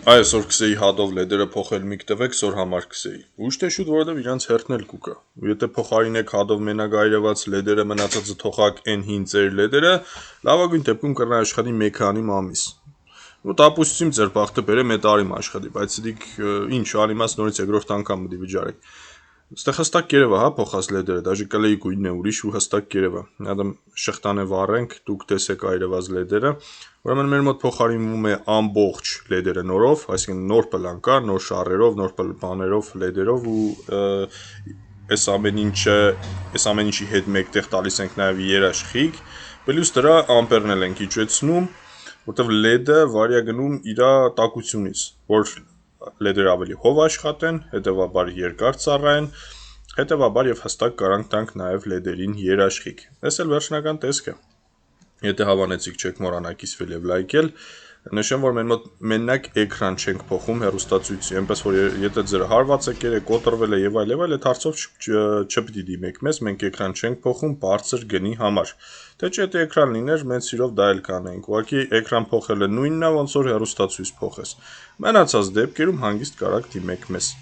Այսօր կսեի հադով լեդերը փոխել միք տվեք, սոր համար կսեի։ Ուշ թե շուտ, որովհետև իրանց հերթնել կուկա։ Եթե փոխարինեք հադով մենակ այրված լեդերը մնացածը թողակ այն հին ծեր լեդերը, լավագույն դեպքում կռնա աշխատի մեկ քանի ամիս։ Ու տապուսիմ ձեր բախտը բերեմ է տարիմ աշխատի, բայց դիք ինչ անիմաց նորից երկրորդ անգամ մտի վճարեք։ Ստեղ հստակ կերևա, հա, փոխած լեդերը, դաժե կլեի գույնն է ուրիշ ու հստակ կերևա։ Հադամ շղթանը վառենք, դուք տեսեք այրված լեդերը, ուրեմն մեր մոտ փոխարինվում է ամբողջ լեդերը նորով, այսինքն նոր պլան կա, նոր շարերով, նոր բաներով, լեդերով ու այս ամեն ինչի հետ մեկտեղ տալիս ենք նաև երաշխիք, պլյուս դրա ամպերն էլ ենք իջեցնում, որտեվ լեդը վարյա գնում իր տաքությունից, որ լեդերը ավելի հով աշխատեն, հետևաբար երկար ծառայեն, հետևաբար եւ հստակ կարանք տանք նաև լեդերին երաշխիք։ Այս էլ վերջնական տեսքը։ Եթե հավանեցիք չեք մոռանա կիսվել եւ լայքել, նշեմ, որ մենակ էկրան չենք փոխում հեռուստացույցի, այնպես որ եթե ձեր հարված է կերը, կոտրվել է եւ այլ, այդ հարցով չպիտի դիմեք մեզ, մենք էկրան չենք փոխում բարձր գնի համար։ Թե չէ եթե էկրան լիներ, մենք սիրով դա էլ կանենք։ Ուղղակի էկրան փոխելը նույնն է, ոնց որ հեռուստացույց փոխես։ Մնացած դեպքերում հանգիստ կարաք դիմեք մեզ։